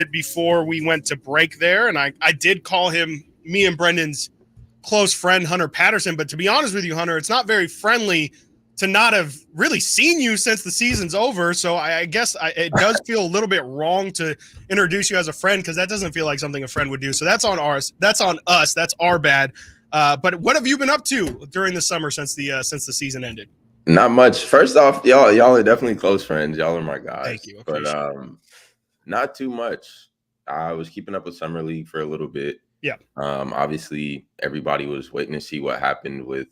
before we went to break there, and I did call him me and Brendan's close friend, Hunter Patterson. But to be honest with you, Hunter, it's not very friendly to not have really seen you since the season's over. So I guess it does feel a little bit wrong to introduce you as a friend because that doesn't feel like something a friend would do. So that's on ours. That's on us. That's our bad. But what have you been up to during the summer since the season ended? Not much. First off, y'all are definitely close friends. Y'all are my guys. Thank you. But not too much. I was keeping up with Summer League for a little bit. Yeah. Obviously, everybody was waiting to see what happened with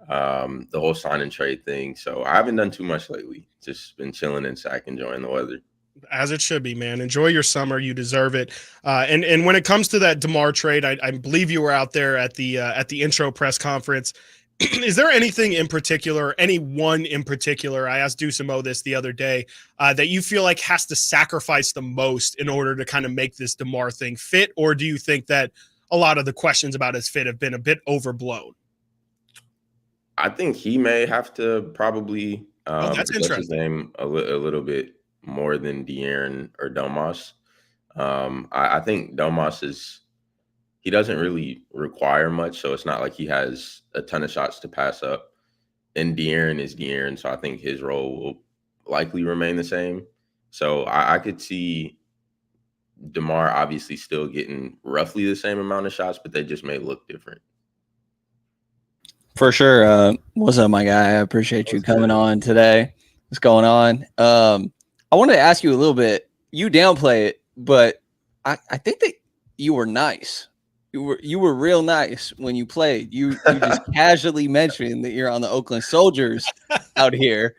the whole sign and trade thing. So I haven't done too much lately. Just been chilling in Sac, enjoying the weather. As it should be, man. Enjoy your summer. You deserve it. And when it comes to that DeMar trade, I believe you were out there at the intro press conference. Is there anything in particular, anyone in particular, I asked Dusamo this the other day, that you feel like has to sacrifice the most in order to kind of make this DeMar thing fit? Or do you think that a lot of the questions about his fit have been a bit overblown? I think he may have to probably that's interesting. his name a little bit more than De'Aaron or Domas. I think Domas he doesn't really require much, so it's not like he has a ton of shots to pass up. And De'Aaron is De'Aaron, so I think his role will likely remain the same. So I could see DeMar obviously still getting roughly the same amount of shots, but they just may look different. For sure. What's up, my guy? I appreciate you coming on today. What's going on? I wanted to ask you a little bit. You downplay it, but I think that you were nice. You were real nice when you played. You just casually mentioned that you're on the Oakland Soldiers out here,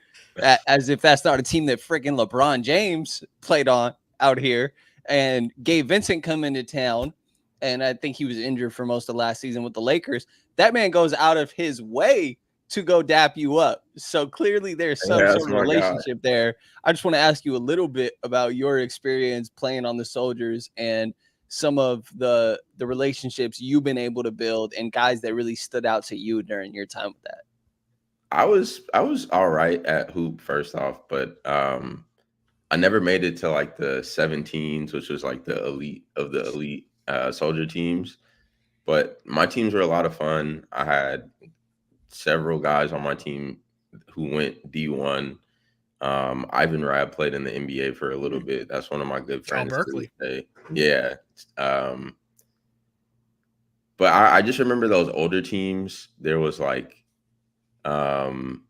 as if that's not a team that freaking LeBron James played on out here. And Gabe Vincent come into town, and I think he was injured for most of last season with the Lakers. That man goes out of his way to go dap you up. So clearly there's some sort of relationship there. I just want to ask you a little bit about your experience playing on the Soldiers and some of the relationships you've been able to build and guys that really stood out to you during your time with that. I was all right at hoop first off, but I never made it to like the 17s, which was like the elite of the elite Soldier teams. But my teams were a lot of fun. I had several guys on my team who went D1. Ivan Rabb played in the NBA for a little bit. That's one of my good friends. Berkeley. Yeah. But I just remember those older teams. There was like Aaron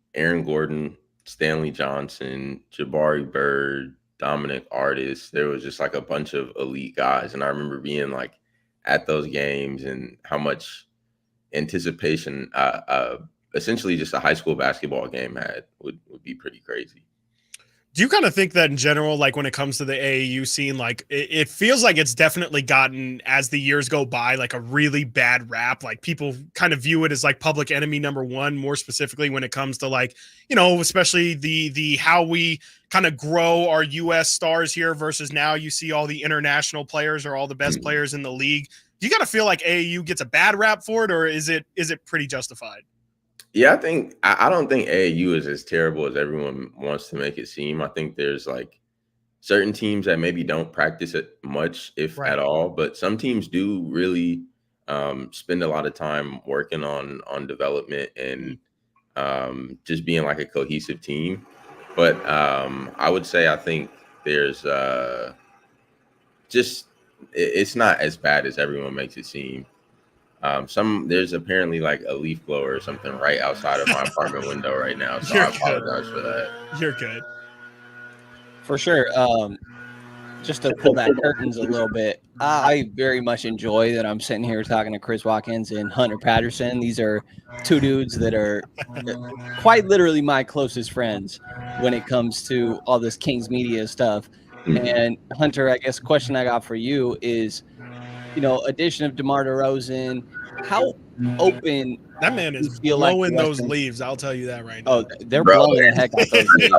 Gordon, Stanley Johnson, Jabari Bird, Dominic Artis. There was just like a bunch of elite guys. And I remember being like at those games and how much anticipation essentially just a high school basketball game had would be pretty crazy. Do you kind of think that in general, like when it comes to the AAU scene, like it feels like it's definitely gotten, as the years go by, like a really bad rap? Like people kind of view it as like public enemy number one, more specifically when it comes to like, you know, especially the how we kind of grow our U.S. stars here versus now you see all the international players or all the best players in the league. Do you got to feel like AAU gets a bad rap for it, or is it pretty justified? Yeah, I don't think AAU is as terrible as everyone wants to make it seem. I think there's like certain teams that maybe don't practice it much, if at all, but some teams do really spend a lot of time working on development and just being like a cohesive team. But I would say I think there's it's not as bad as everyone makes it seem. There's apparently like a leaf blower or something right outside of my apartment window right now. So I apologize for that. You're good. For sure. Just to pull back curtains a little bit, I very much enjoy that I'm sitting here talking to Chris Watkins and Hunter Patterson. These are two dudes that are quite literally my closest friends when it comes to all this Kings media stuff. And Hunter, I guess the question I got for you is, you know, addition of DeMar DeRozan, how open that man is blowing those leaves? I'll tell you that right now. Oh, they're blowing the heck out those leaves.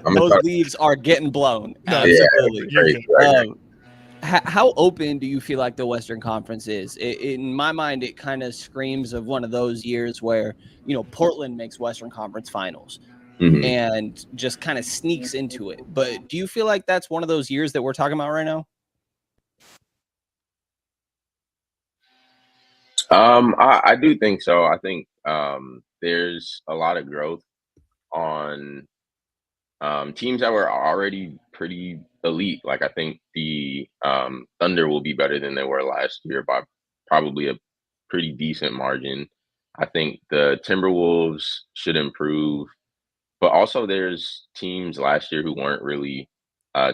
Those leaves are getting blown. Absolutely. How open do you feel like the Western Conference is? In my mind, it kind of screams of one of those years where, you know, Portland makes Western Conference Finals. and just kind of sneaks into it. But do you feel like that's one of those years that we're talking about right now? I do think so. I think there's a lot of growth on teams that were already pretty elite. Like I think the Thunder will be better than they were last year by probably a pretty decent margin. I think the Timberwolves should improve, but also there's teams last year who weren't really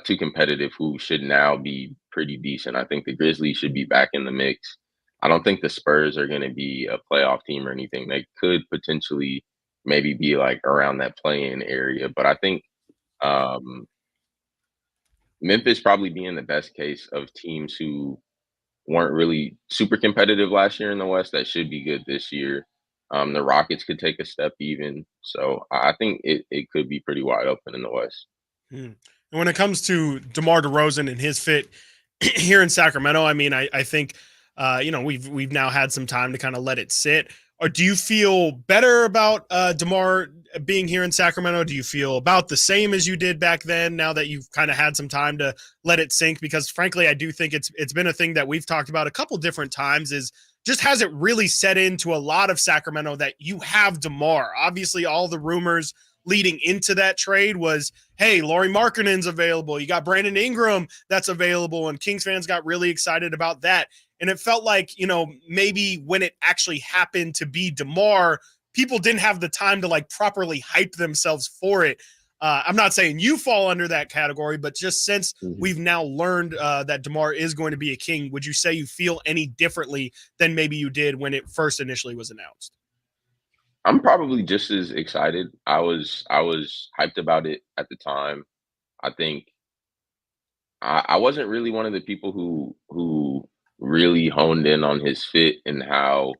too competitive who should now be pretty decent. I think the Grizzlies should be back in the mix. I don't think the Spurs are going to be a playoff team or anything. They could potentially maybe be like around that play-in area, but I think um, Memphis probably being the best case of teams who weren't really super competitive last year in the West that should be good this year. The Rockets could take a step even. So I think it could be pretty wide open in the West. And when it comes to DeMar DeRozan and his fit here in Sacramento, I mean, I think, we've now had some time to kind of let it sit. Or do you feel better about DeMar being here in Sacramento? Do you feel about the same as you did back then now that you've kind of had some time to let it sink? Because frankly, I do think it's been a thing that we've talked about a couple different times is just hasn't really set into a lot of Sacramento that you have DeMar. Obviously, all the rumors leading into that trade was, hey, Lauri Markkanen's available. You got Brandon Ingram that's available, and Kings fans got really excited about that. And it felt like, maybe when it actually happened to be DeMar, people didn't have the time to like properly hype themselves for it. I'm not saying you fall under that category, but just since we've now learned that DeMar is going to be a King, would you say you feel any differently than maybe you did when it first initially was announced? I'm probably just as excited. I was hyped about it at the time. I think I wasn't really one of the people who really honed in on his fit and how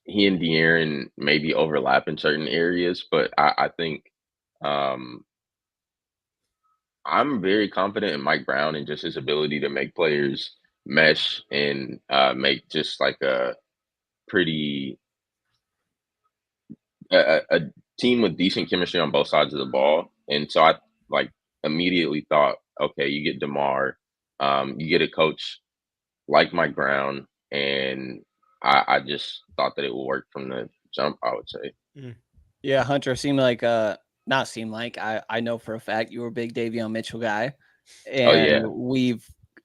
he and De'Aaron maybe overlap in certain areas, but I think I'm very confident in Mike Brown and just his ability to make players mesh and make just like a pretty a team with decent chemistry on both sides of the ball. And so I like immediately thought, okay, you get DeMar, you get a coach like Mike Brown, and I just thought that it would work from the jump, I would say. Yeah, Hunter, not seem like I know for a fact you were a big Davion Mitchell guy, and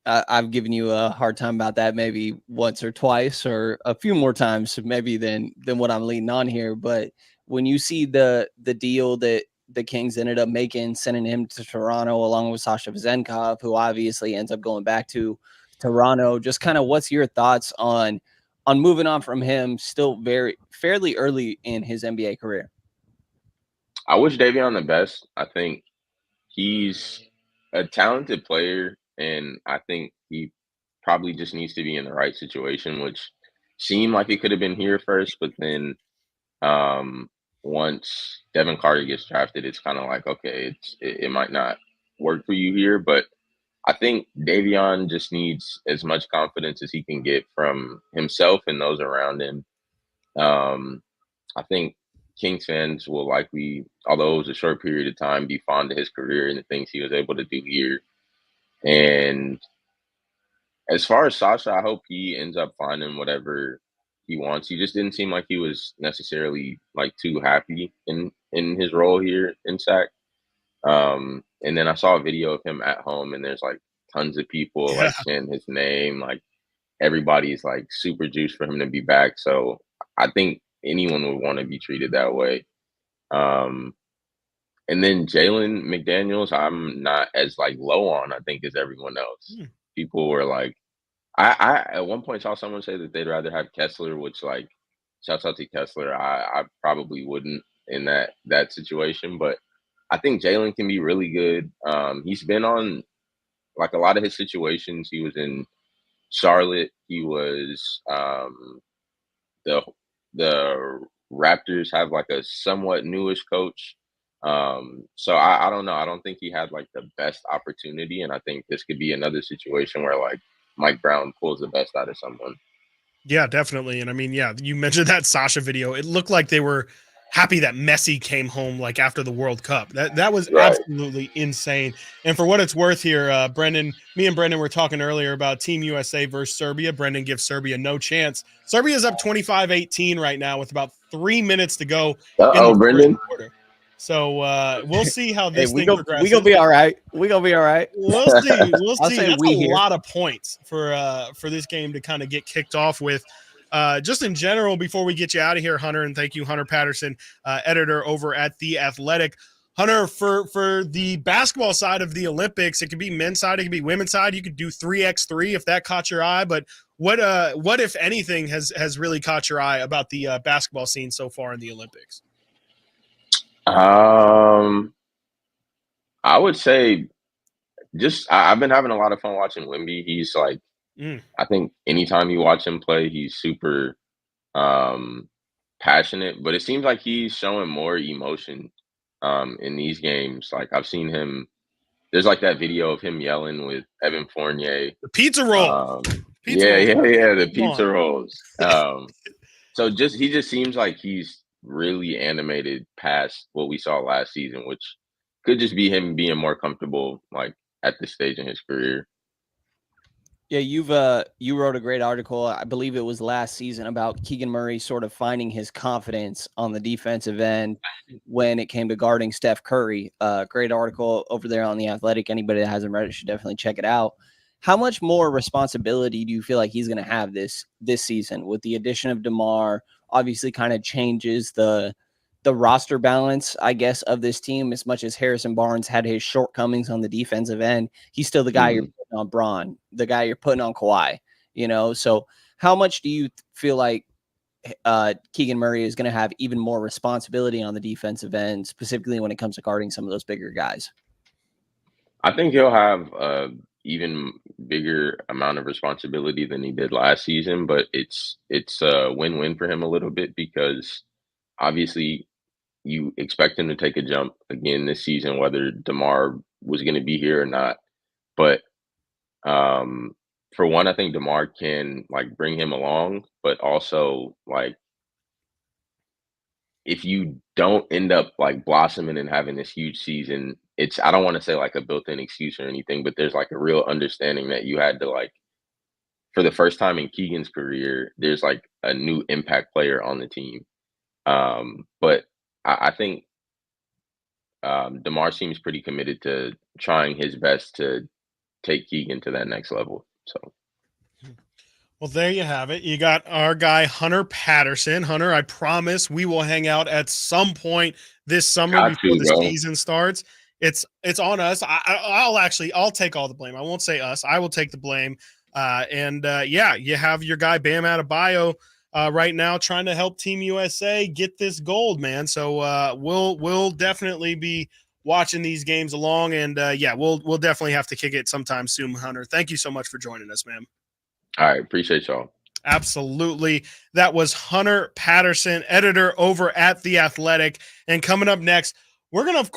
I've given you a hard time about that maybe once or twice or a few more times maybe than what I'm leaning on here. But when you see the deal that the Kings ended up making, sending him to Toronto along with Sasha Vezenkov, who obviously ends up going back to Toronto, just kind of what's your thoughts on moving on from him still fairly early in his NBA career? I wish Davion the best. I think he's a talented player, and I think he probably just needs to be in the right situation, which seemed like it could have been here first, but then once Devin Carter gets drafted, it's kind of like, okay, it might not work for you here, but I think Davion just needs as much confidence as he can get from himself and those around him. I think Kings fans will likely, although it was a short period of time, be fond of his career and the things he was able to do here. And as far as Sasha, I hope he ends up finding whatever he wants. He just didn't seem like he was necessarily like too happy in his role here in Sac. And then I saw a video of him at home, and there's like tons of people like chanting his name. Like everybody's like super juiced for him to be back. So I think anyone would want to be treated that way. And then Jalen McDaniels, I'm not as like low on, I think, as everyone else. People were like, I at one point saw someone say that they'd rather have Kessler, which like shouts out to Kessler. I probably wouldn't in that situation, but I think Jalen can be really good. He's been on like a lot of his situations. He was in Charlotte. He was the Raptors have like a somewhat newish coach. So I don't know. I don't think he had like the best opportunity, and I think this could be another situation where like Mike Brown pulls the best out of someone. Yeah, definitely. And I mean, yeah, you mentioned that Sasha video. It looked like they were happy that Messi came home like after the World Cup. That was Right. absolutely insane. And for what it's worth here, Brenden, me and Brenden were talking earlier about Team USA versus Serbia. Brenden gives Serbia no chance. Serbia's up 25-18 right now with about 3 minutes to go in the first Brenden. quarter. So we'll see how this thing progresses. We gonna be all right. We gonna be all right. We'll see. We'll I'll see. say That's we a here. lot of points for this game to kind of get kicked off with. Just in general, before we get you out of here, Hunter, and thank you, Hunter Patterson, editor over at The Athletic. Hunter, for the basketball side of the Olympics, it could be men's side, it could be women's side. You could do 3x3 if that caught your eye. But what if anything has really caught your eye about the basketball scene so far in the Olympics? I would say I've been having a lot of fun watching Wemby. He's like, I think anytime you watch him play, he's super passionate, but it seems like he's showing more emotion in these games. Like I've seen him, there's like that video of him yelling with Evan Fournier. The pizza roll. The pizza rolls. So he just seems like he's really animated past what we saw last season, which could just be him being more comfortable like at this stage in his career. Yeah, you wrote a great article, I believe it was last season, about Keegan Murray sort of finding his confidence on the defensive end when it came to guarding Steph Curry. Great article over there on The Athletic. Anybody that hasn't read it should definitely check it out. How much more responsibility do you feel like he's going to have this season with the addition of DeMar? Obviously, kind of changes the roster balance, I guess, of this team. As much as Harrison Barnes had his shortcomings on the defensive end, he's still the guy you're putting on Bron, the guy you're putting on Kawhi, So how much do you feel like Keegan Murray is going to have even more responsibility on the defensive end, specifically when it comes to guarding some of those bigger guys? I think he'll have even bigger amount of responsibility than he did last season, but it's a win-win for him a little bit because obviously you expect him to take a jump again this season, whether DeMar was going to be here or not. But for one, I think DeMar can like bring him along, but also like if you don't end up like blossoming and having this huge season, I don't want to say like a built-in excuse or anything, but there's like a real understanding that you had to like, for the first time in Keegan's career, there's like a new impact player on the team. But I think DeMar seems pretty committed to trying his best to take Keegan to that next level. So. Well, there you have it. You got our guy, Hunter Patterson. Hunter, I promise we will hang out at some point this summer before the season starts. It's on us. I'll take all the blame. I won't say us. I will take the blame. You have your guy Bam Adebayo right now trying to help Team USA get this gold, man. So we'll definitely be watching these games along, and we'll definitely have to kick it sometime soon, Hunter. Thank you so much for joining us, man. All right, appreciate y'all. Absolutely. That was Hunter Patterson, editor over at The Athletic. And coming up next, we're going to,